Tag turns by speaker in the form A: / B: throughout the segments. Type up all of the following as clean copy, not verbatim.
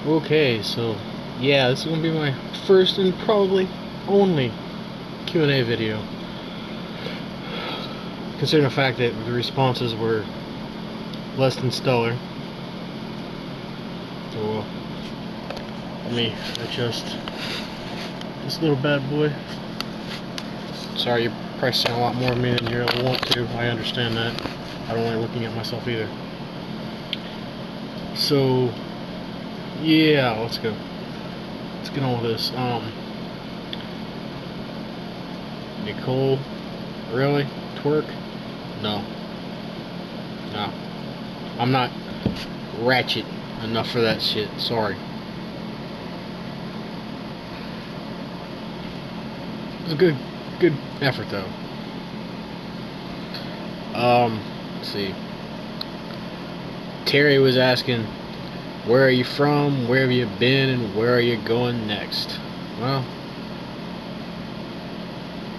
A: Okay, so yeah, this is gonna be my first and probably only Q&A video. Considering the fact that the responses were less than stellar. So let me adjust this little bad boy. Sorry, you're probably seeing a lot more of me than you really want to. I understand that. I don't like looking at myself either. So yeah, let's go. Let's get on with this. Nicole, really? Twerk? No. No. I'm not ratchet enough for that shit. Sorry. It was a good effort though. Let's see. Terry was asking, where are you from, where have you been, and where are you going next? Well,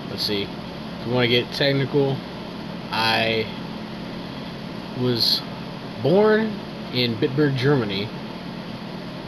A: let's see. If you want to get technical, I was born in Bitburg, Germany,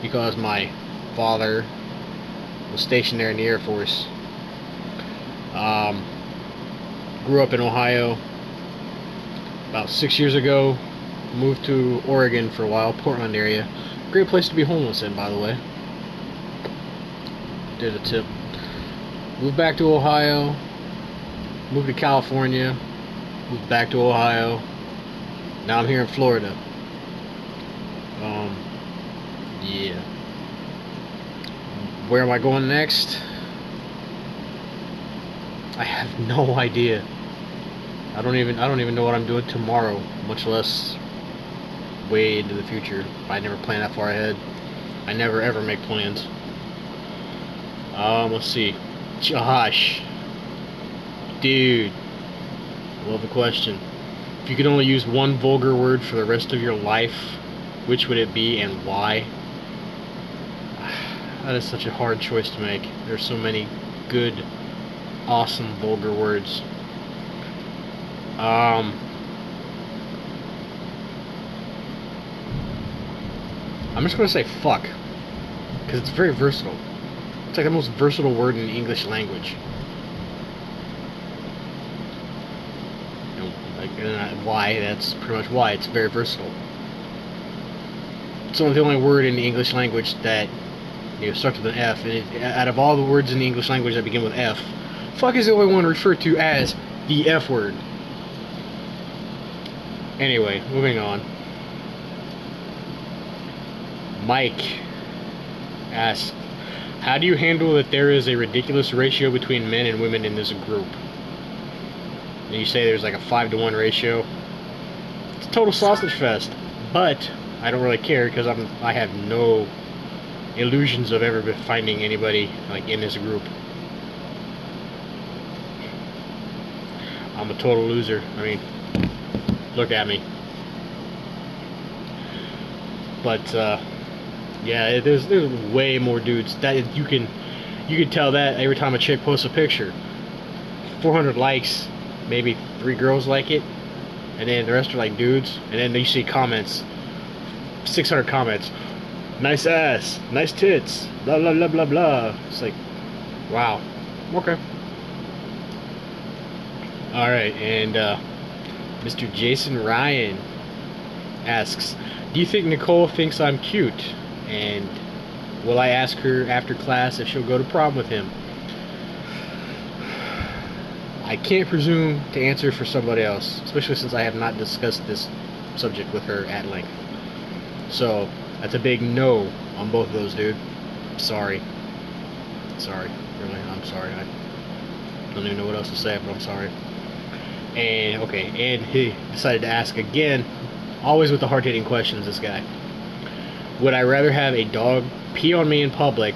A: because my father was stationed there in the Air Force. Grew up in Ohio. About 6 years ago, moved to Oregon for a while, Portland area. Great place to be homeless in, by the way. Did a tip. Moved back to Ohio. Moved to California. Moved back to Ohio. Now I'm here in Florida. Yeah. Where am I going next? I have no idea. I don't even know what I'm doing tomorrow, much less way into the future. I never plan that far ahead. I never ever make plans. Let's see. Josh. Dude. Love the question. If you could only use one vulgar word for the rest of your life, which would it be and why? That is such a hard choice to make. There's so many good, awesome vulgar words. I'm just gonna say fuck, because it's very versatile. It's like the most versatile word in the English language. You know, like, why? That's pretty much why. It's very versatile. It's only the only word in the English language that starts with an F. And out of all the words in the English language that begin with F, fuck is the only one referred to as the F word. Anyway, moving on. Mike asks, how do you handle that there is a ridiculous ratio between men and women in this group? And you say there's like a 5-to-1 ratio. It's a total sausage fest. But I don't really care because I have no illusions of ever finding anybody like in this group. I'm a total loser. I mean, look at me. But yeah, there's way more dudes that you can tell that every time a chick posts a picture. 400 likes, maybe 3 girls like it, and then the rest are like dudes. And then you see comments, 600 comments. Nice ass, nice tits, blah blah blah blah blah. It's like, wow. Okay. All right, and Mr. Jason Ryan asks, do you think Nicole thinks I'm cute? And will I ask her after class if she'll go to prom with him? I can't presume to answer for somebody else, especially since I have not discussed this subject with her at length. So that's a big no on both of those, dude. Sorry. Sorry. Really, I'm sorry. I don't even know what else to say, but I'm sorry. And, okay, and he decided to ask again, always with the hard-hitting questions, this guy. Would I rather have a dog pee on me in public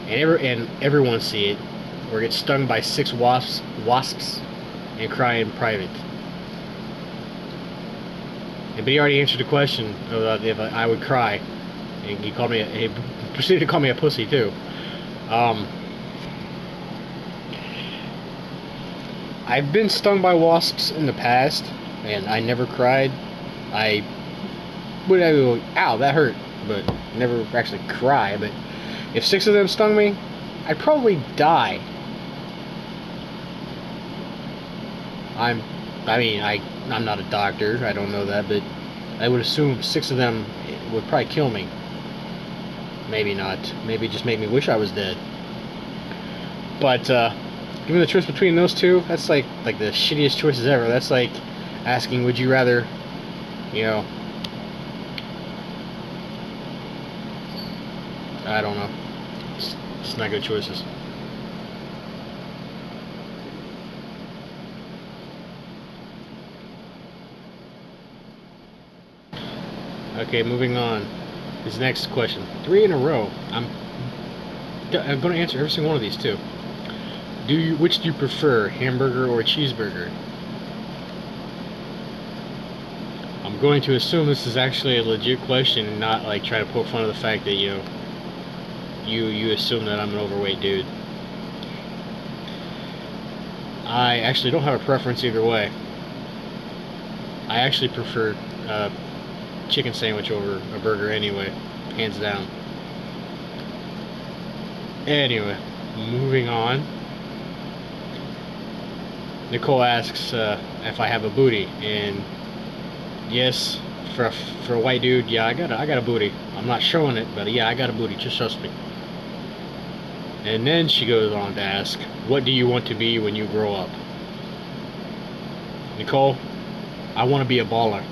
A: and everyone see it, or get stung by 6 wasps and cry in private? But he already answered the question about if I would cry, and he proceeded to call me a pussy too. I've been stung by wasps in the past, and I never cried. I would go, ow, that hurt, but never actually cry, but if 6 of them stung me, I'd probably die. I'm not a doctor, I don't know that, but I would assume 6 of them would probably kill me. Maybe not. Maybe just make me wish I was dead. But given the choice between those two, that's like the shittiest choices ever. That's like asking, would you rather, you know, I don't know. It's just not good choices. Okay, moving on. This next question. 3 in a row. I'm going to answer every single one of these too. Which do you prefer, hamburger or cheeseburger? I'm going to assume this is actually a legit question and not like try to poke fun of the fact that you assume that I'm an overweight dude. I actually don't have a preference either way. I actually prefer chicken sandwich over a burger anyway, hands down. Anyway, moving on. Nicole asks if I have a booty, and yes, for a white dude, yeah, I got a booty. I'm not showing it, but yeah, I got a booty. Just trust me. And then she goes on to ask, what do you want to be when you grow up? Nicole, I want to be a baller.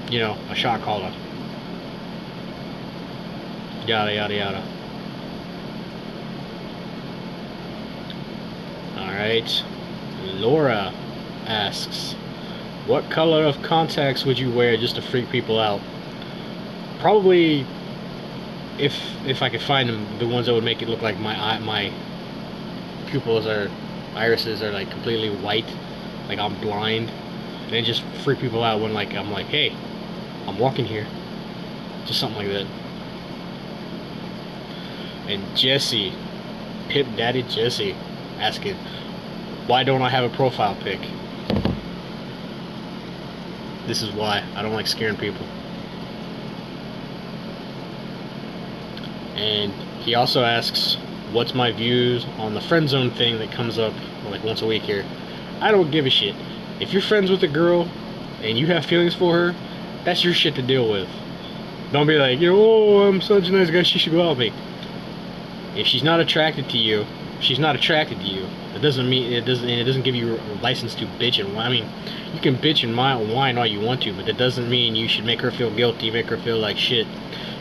A: You know, a shot caller. Yada yada yada. Alright. Laura asks, what color of contacts would you wear just to freak people out? Probably, if I could find them, the ones that would make it look like my pupils or irises are like completely white, like I'm blind, and it just freak people out when like I'm like, hey, I'm walking here, just something like that. And Jesse, Pip Daddy Jesse, asking, why don't I have a profile pic? This is why. I don't like scaring people. And he also asks, what's my views on the Friendzone thing that comes up like once a week here? I don't give a shit. If you're friends with a girl and you have feelings for her, that's your shit to deal with. Don't be like, oh, I'm such a nice guy, she should go out with me. If she's not attracted to you, she's not attracted to you. It doesn't mean it doesn't give you a license to bitch and whine. I mean, you can bitch and whine all you want to, but that doesn't mean you should make her feel guilty, make her feel like shit.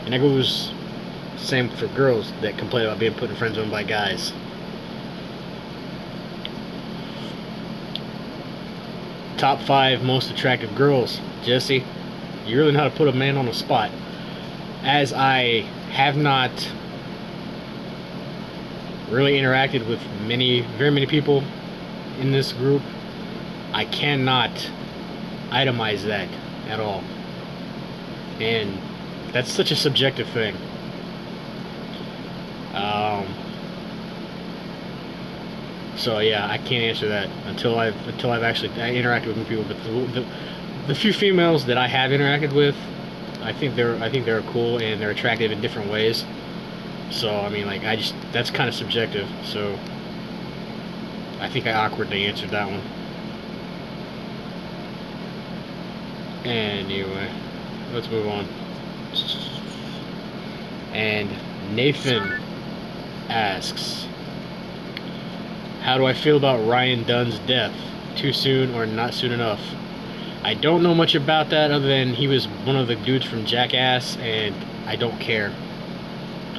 A: And that goes same for girls that complain about being put in friend zone by guys. Top 5 most attractive girls. Jesse, you really know how to put a man on the spot. As I have not really interacted with very many people in this group, I cannot itemize that at all. And that's such a subjective thing. So yeah, I can't answer that until I've actually interacted with people. But the few females that I have interacted with, I think they're cool and they're attractive in different ways. So I mean, like, that's kind of subjective. So I think I awkwardly answered that one. Anyway, let's move on. And Nathan asks, how do I feel about Ryan Dunn's death? Too soon or not soon enough? I don't know much about that other than he was one of the dudes from Jackass, and I don't care.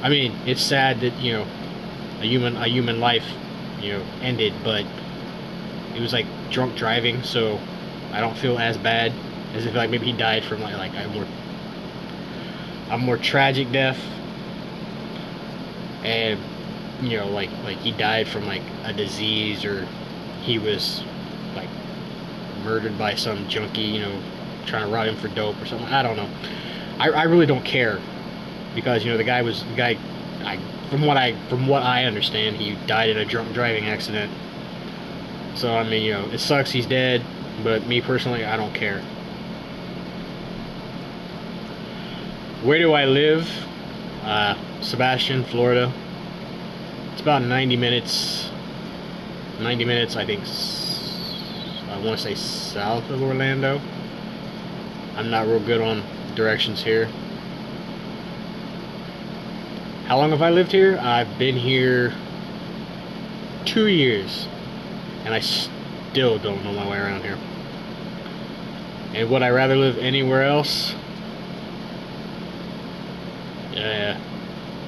A: I mean, it's sad that, you know, a human life, you know, ended, but it was like drunk driving, so I don't feel as bad as if like maybe he died from like a more tragic death, and you know, like he died from like a disease, or he was like murdered by some junkie, you know, trying to rob him for dope or something. I don't know. I really don't care, because you know the guy from what I understand, he died in a drunk driving accident. So I mean, you know, it sucks he's dead, but me personally, I don't care. Where do I live? Sebastian, Florida. It's about 90 minutes. 90 minutes, I think. I want to say south of Orlando. I'm not real good on directions here. How long have I lived here? I've been here 2 years, and I still don't know my way around here. And would I rather live anywhere else? Yeah,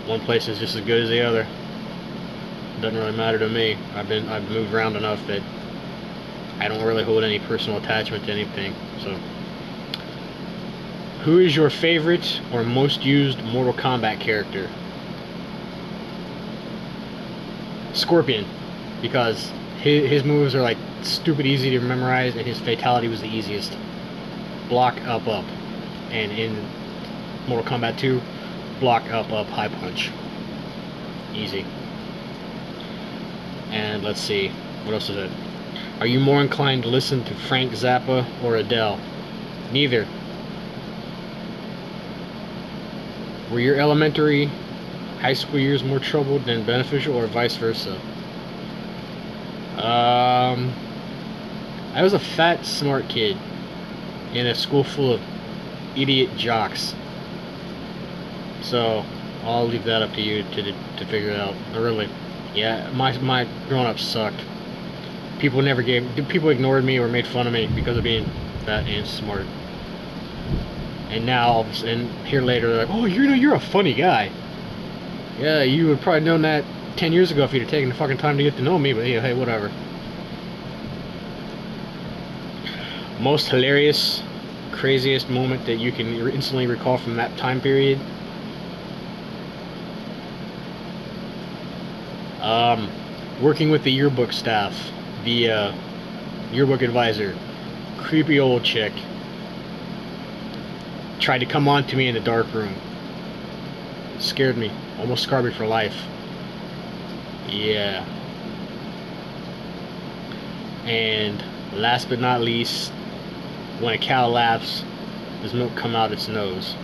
A: one place is just as good as the other. Doesn't really matter to me. I've moved around enough that I don't really hold any personal attachment to anything. So, who is your favorite or most used Mortal Kombat character? Scorpion, because his moves are like stupid easy to memorize, and his fatality was the easiest. Block, up, up. And in Mortal Kombat 2, block, up, high punch. Easy. And let's see, what else is it? Are you more inclined to listen to Frank Zappa or Adele? Neither. Were your elementary, high school years more troubled than beneficial, or vice versa? I was a fat, smart kid in a school full of idiot jocks. So I'll leave that up to you to figure it out. Really, yeah, my growing up sucked. People ignored me or made fun of me because of being fat and smart. And now, and here later, they're like, oh, you're a funny guy. Yeah, you would probably known that 10 years ago if you'd have taken the fucking time to get to know me, but yeah, hey, whatever. Most hilarious, craziest moment that you can instantly recall from that time period? Working with the yearbook staff, the yearbook advisor, creepy old chick, tried to come on to me in the dark room. Scared me, almost scarred me for life. Yeah. And last but not least, when a cow laughs, does milk come out its nose?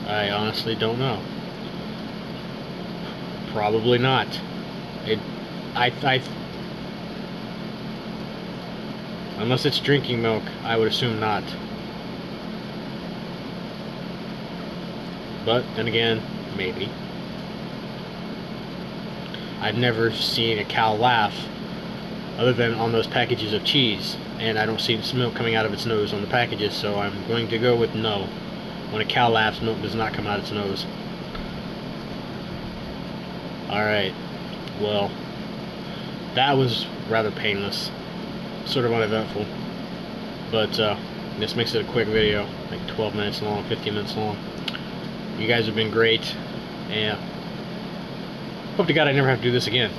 A: I honestly don't know. Probably not. Unless it's drinking milk, I would assume not. But then again, maybe. I've never seen a cow laugh other than on those packages of cheese, and I don't see milk coming out of its nose on the packages, so I'm going to go with no. When a cow laughs, milk does not come out its nose. Alright, well, that was rather painless, sort of uneventful, but this makes it a quick video, like 12 minutes long, 15 minutes long. You guys have been great, and hope to God I never have to do this again.